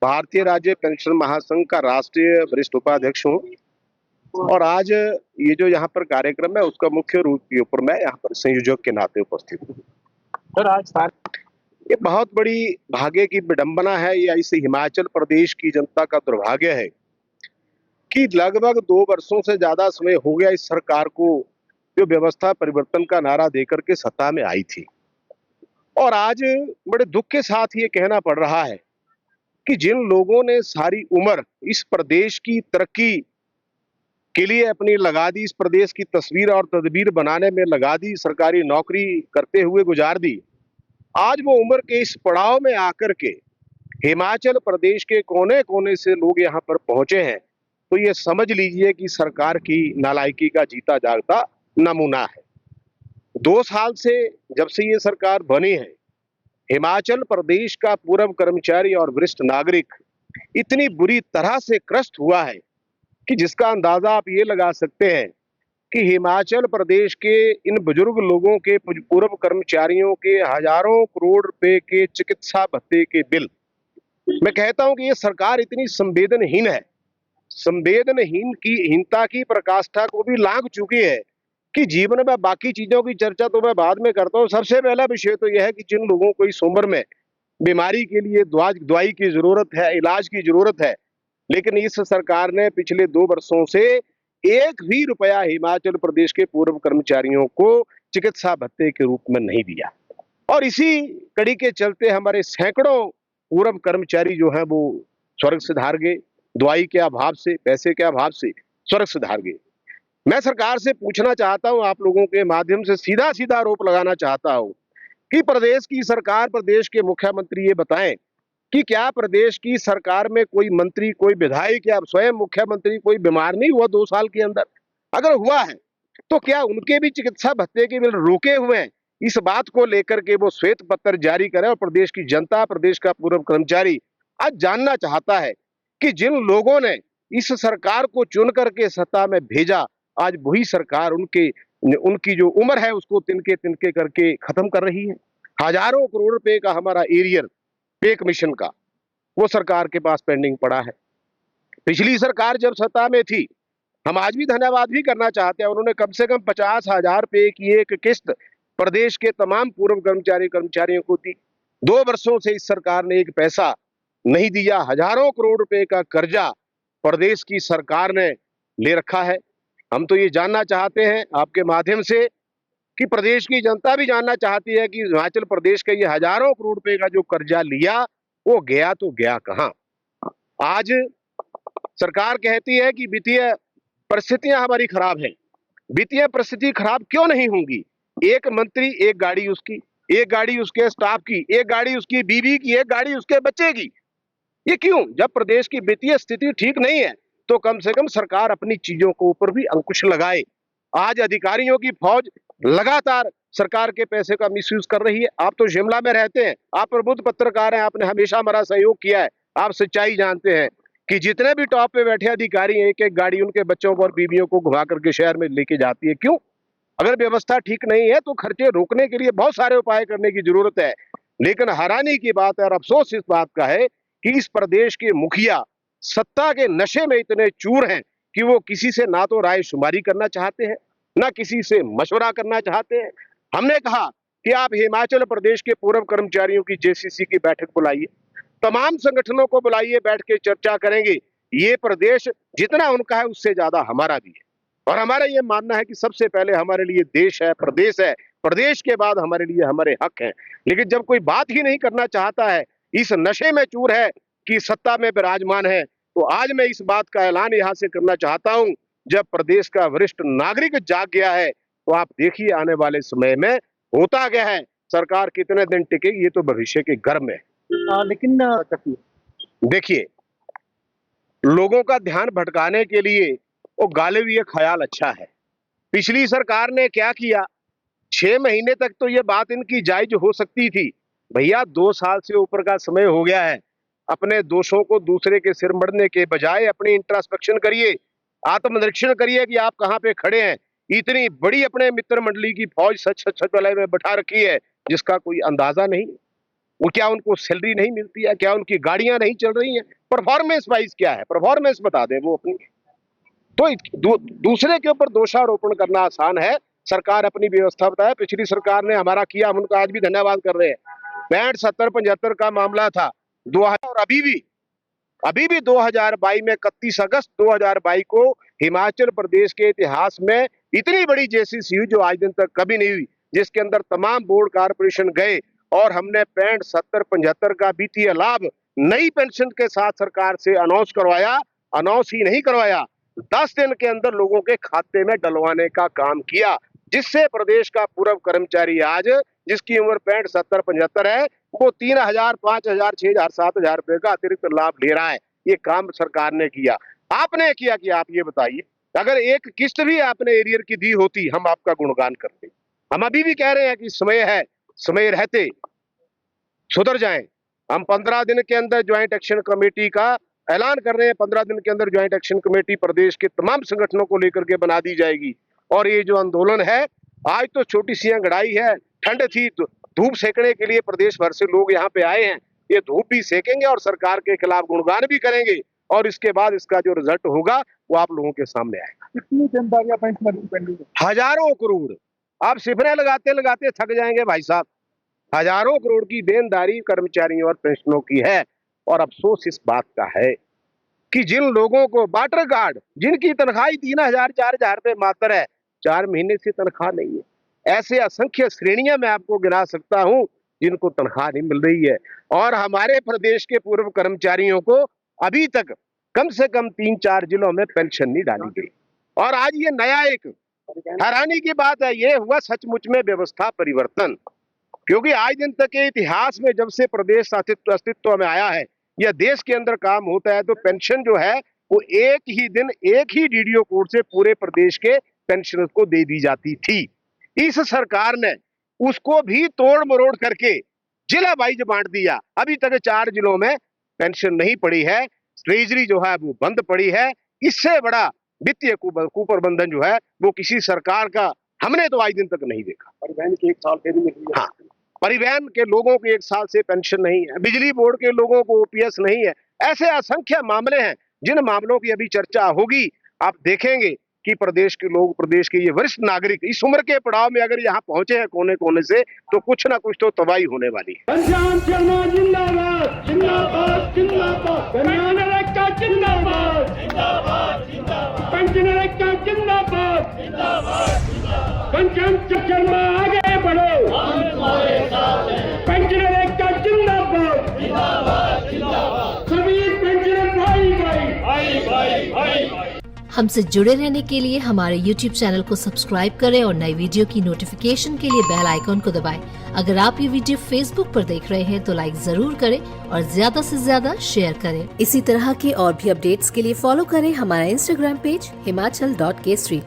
भारतीय राज्य पेंशन महासंघ का राष्ट्रीय वरिष्ठ उपाध्यक्ष हूँ और आज ये जो यहाँ पर कार्यक्रम है उसका मुख्य रूप के ऊपर मैं यहाँ पर संयोजक के नाते उपस्थित हूँ। सर आज ये बहुत बड़ी भाग्य की विडंबना है या इस हिमाचल प्रदेश की जनता का दुर्भाग्य है कि लगभग 2 वर्षों से ज्यादा समय हो गया इस सरकार को जो व्यवस्था परिवर्तन का नारा देकर के सत्ता में आई थी, और आज बड़े दुख के साथ ये कहना पड़ रहा है कि जिन लोगों ने सारी उम्र इस प्रदेश की तरक्की के लिए अपनी लगा दी, इस प्रदेश की तस्वीर और तदबीर बनाने में लगा दी, सरकारी नौकरी करते हुए गुजार दी, आज वो उम्र के इस पड़ाव में आकर के हिमाचल प्रदेश के कोने कोने से लोग यहाँ पर पहुंचे हैं, तो ये समझ लीजिए कि सरकार की नालायकी का जीता जागता नमूना है। 2 साल से जब से ये सरकार बनी है, हिमाचल प्रदेश का पूर्व कर्मचारी और वरिष्ठ नागरिक इतनी बुरी तरह से ग्रस्त हुआ है कि जिसका अंदाजा आप ये लगा सकते हैं कि हिमाचल प्रदेश के इन बुजुर्ग लोगों के पूर्व कर्मचारियों के हजारों करोड़ रुपए के चिकित्सा भत्ते के बिल, मैं कहता हूं कि ये सरकार इतनी संवेदनहीन है, संवेदनहीन की हीनता की पराकाष्ठा को भी लांघ चुकी है कि जीवन में बाकी चीजों की चर्चा तो मैं बाद में करता हूं। सबसे पहला विषय तो यह है कि जिन लोगों को इस उम्र में बीमारी के लिए दवाई की जरूरत है, इलाज की जरूरत है, लेकिन इस सरकार ने पिछले 2 वर्षों से एक भी रुपया हिमाचल प्रदेश के पूर्व कर्मचारियों को चिकित्सा भत्ते के रूप में नहीं दिया। और इसी कड़ी के चलते हमारे सैकड़ों पूर्व कर्मचारी जो हैं वो स्वर्ग सिधार गए, दवाई के अभाव से, पैसे के अभाव से स्वर्ग सिधार गए। मैं सरकार से पूछना चाहता हूं, आप लोगों के माध्यम से सीधा सीधा आरोप लगाना चाहता हूं कि प्रदेश की सरकार, प्रदेश के मुख्यमंत्री ये बताएं कि क्या प्रदेश की सरकार में कोई मंत्री, कोई विधायक या स्वयं मुख्यमंत्री कोई बीमार नहीं हुआ 2 साल के अंदर? अगर हुआ है तो क्या उनके भी चिकित्सा भत्ते के बिल रोके हुए हैं? इस बात को लेकर के वो श्वेत पत्र जारी करे और प्रदेश की जनता, प्रदेश का पूर्व कर्मचारी आज जानना चाहता है कि जिन लोगों ने इस सरकार को चुन करके सत्ता में भेजा, आज वही सरकार उनकी जो उम्र है उसको तिनके तिनके करके खत्म कर रही है। हजारों करोड़ रुपए का हमारा एरियर पे कमीशन का वो सरकार के पास पेंडिंग पड़ा है। पिछली सरकार जब सत्ता में थी, हम आज भी धन्यवाद भी करना चाहते हैं, उन्होंने कम से कम 50,000 रुपए की एक किस्त प्रदेश के तमाम पूर्व कर्मचारियों को दी। 2 वर्षों से इस सरकार ने एक पैसा नहीं दिया। हजारों करोड़ रुपए का कर्जा प्रदेश की सरकार ने ले रखा है। हम तो ये जानना चाहते हैं आपके माध्यम से कि प्रदेश की जनता भी जानना चाहती है कि हिमाचल प्रदेश का ये हजारों करोड़ रुपए का जो कर्जा लिया वो गया तो गया कहां? आज सरकार कहती है कि वित्तीय परिस्थितियां हमारी खराब हैं। वित्तीय परिस्थिति खराब क्यों नहीं होंगी? एक मंत्री, एक गाड़ी उसकी, एक गाड़ी उसके स्टाफ की, एक गाड़ी उसकी बीवी की, एक गाड़ी उसके बच्चे की। ये क्यों? जब प्रदेश की वित्तीय स्थिति ठीक नहीं है तो कम से कम सरकार अपनी चीजों के ऊपर भी अंकुश लगाए। आज अधिकारियों की फौज लगातार सरकार के पैसे का मिसयूज कर रही है। आप तो शिमला में रहते हैं, आप प्रबुद्ध पत्रकार हैं, आपने हमेशा हमारा सहयोग किया है, आप सच्चाई जानते हैं कि जितने भी टॉप पे बैठे अधिकारी हैं, एक एक गाड़ी उनके बच्चों और बीवियों को घुमा करके शहर में लेके जाती है। क्यों? अगर व्यवस्था ठीक नहीं है तो खर्चे रोकने के लिए बहुत सारे उपाय करने की जरूरत है। लेकिन हैरानी की बात है और अफसोस इस बात का है कि इस प्रदेश के मुखिया सत्ता के नशे में इतने चूर हैं कि वो किसी से ना तो राय शुमारी करना चाहते हैं, ना किसी से मशवरा करना चाहते हैं। हमने कहा कि आप हिमाचल प्रदेश के पूर्व कर्मचारियों की जेसीसी की बैठक बुलाइए, तमाम संगठनों को बुलाइए, बैठ के चर्चा करेंगे। ये प्रदेश जितना उनका है उससे ज्यादा हमारा भी है, और हमारा ये मानना है कि सबसे पहले हमारे लिए देश है, प्रदेश के बाद हमारे लिए हमारे हक हैं। लेकिन जब कोई बात ही नहीं करना चाहता है, इस नशे में चूर है कि सत्ता में विराजमान है, तो आज मैं इस बात का ऐलान यहां से करना चाहता हूं, जब प्रदेश का वरिष्ठ नागरिक जाग गया है तो आप देखिए आने वाले समय में होता क्या है, सरकार कितने दिन टिकेगी ये तो भविष्य के गर्भ में है। लेकिन देखिए, लोगों का ध्यान भटकाने के लिए वो गालिब ये ख्याल अच्छा है। पिछली सरकार ने क्या किया, 6 महीने तक तो ये बात इनकी जायज हो सकती थी। भैया 2 साल से ऊपर का समय हो गया है, अपने दोषों को दूसरे के सिर मढ़ने के बजाय अपनी इंट्रोस्पेक्शन करिए, आत्मनिरीक्षण करिए कि आप कहां पे खड़े हैं। इतनी बड़ी अपने मित्र मंडली की फौज सच सच वाले में बैठा रखी है जिसका कोई अंदाजा नहीं। वो क्या उनको सैलरी नहीं मिलती है? क्या उनकी गाड़ियां नहीं चल रही हैं? परफॉर्मेंस वाइज क्या है? परफॉर्मेंस बता दें वो अपनी। तो दूसरे के ऊपर दोषारोपण करना आसान है। सरकार अपनी व्यवस्था बताए। पिछली सरकार ने हमारा किया, हम उनका आज भी धन्यवाद कर रहे हैं। 65, 70, 75 का मामला था 2000, और अभी भी 2022 में 31 अगस्त 2022 को हिमाचल प्रदेश के इतिहास में इतनी बड़ी जेसीसी हुई जो आज दिन तक कभी नहीं हुई, जिसके अंदर तमाम बोर्ड कारपोरेशन गए और हमने 65, 70, 75 का वित्तीय लाभ नई पेंशन के साथ सरकार से अनाउंस करवाया। अनाउंस ही नहीं करवाया, 10 दिन के अंदर लोगों के खाते में डलवाने का काम किया, जिससे प्रदेश का पूर्व कर्मचारी आज जिसकी उम्र 65, 70, 75 है, वो 3,000, 5,000, 6,000, 7,000 रुपए का अतिरिक्त लाभ ले रहा है। ये काम सरकार ने किया। आपने किया कि आप ये बताइए, अगर एक किस्त भी आपने एरियर की दी होती, हम आपका गुणगान करते। हम अभी भी कह रहे हैं कि समय है, समय रहते सुधर जाएं। हम 15 दिन के अंदर ज्वाइंट एक्शन कमेटी का ऐलान कर रहे हैं। 15 दिन के अंदर ज्वाइंट एक्शन कमेटी प्रदेश के तमाम संगठनों को लेकर के बना दी जाएगी। और ये जो आंदोलन है, आज तो छोटी सी गड़ाई है, ठंड थी, धूप सेकने के लिए प्रदेश भर से लोग यहाँ पे आए हैं। ये धूप भी सेकेंगे और सरकार के खिलाफ गुणगान भी करेंगे, और इसके बाद इसका जो रिजल्ट होगा वो आप लोगों के सामने आएगा। कितनी देनदारियां पेंडिंग है? हजारों करोड़। आप सिफरे लगाते लगाते थक जाएंगे भाई साहब। हजारों करोड़ की देनदारी कर्मचारियों और पेंशनों की है। और अफसोस इस बात का है कि जिन लोगों को वाटर गार्ड, जिनकी तनख्वाह 3,000, 4,000 रुपए मात्र है, 4 महीने से तनख्वाह नहीं है, ऐसे असंख्य श्रेणियां मैं आपको गिना सकता हूं जिनको तनख्वाह नहीं मिल रही है। और हमारे प्रदेश के पूर्व कर्मचारियों को अभी तक कम से कम 3-4 जिलों में पेंशन नहीं डाली गई। और आज ये नया एक हैरानी की बात है, ये हुआ सचमुच में व्यवस्था परिवर्तन। क्योंकि आज दिन तक के इतिहास में जब से प्रदेश अस्तित्व में आया है या देश के अंदर काम होता है, तो पेंशन जो है वो एक ही दिन एक ही डीडीओ कोड से पूरे प्रदेश के पेंशनर्स को दे दी जाती थी। इस सरकार ने उसको भी तोड़ मरोड़ करके जिला वाइज बांट दिया। अभी तक 4 जिलों में पेंशन नहीं पड़ी है, ट्रेजरी जो है वो बंद पड़ी है। इससे बड़ा वित्तीय कुप्रबंधन जो है वो किसी सरकार का हमने तो आज दिन तक नहीं देखा। परिवहन की 1 साल से भी नहीं। हाँ, परिवहन के लोगों को 1 साल से पेंशन नहीं है, बिजली बोर्ड के लोगों को ओपीएस नहीं है। ऐसे असंख्य मामले हैं जिन मामलों की अभी चर्चा होगी। आप देखेंगे कि प्रदेश के लोग, प्रदेश के ये वरिष्ठ नागरिक इस उम्र के पड़ाव में अगर यहाँ पहुंचे हैं कोने कोने से, तो कुछ ना कुछ तो तबाही होने वाली है। पंजाब जिंदाबाद, जिंदाबाद, जिंदाबाद, जिंदाबाद, जिंदाबाद, जिंदाबाद, जिंदाबाद, जिंदाबाद, पंचायत शर्मा आगे बढ़ो, पेंशनर एकता जिंदाबाद, सभी पेंशनर भाई भाई। हमसे जुड़े रहने के लिए हमारे YouTube चैनल को सब्सक्राइब करें और नई वीडियो की नोटिफिकेशन के लिए बेल आइकॉन को दबाएं। अगर आप ये वीडियो Facebook पर देख रहे हैं तो लाइक जरूर करें और ज्यादा से ज्यादा शेयर करें। इसी तरह के और भी अपडेट्स के लिए फॉलो करें हमारा Instagram पेज himachal.kesri।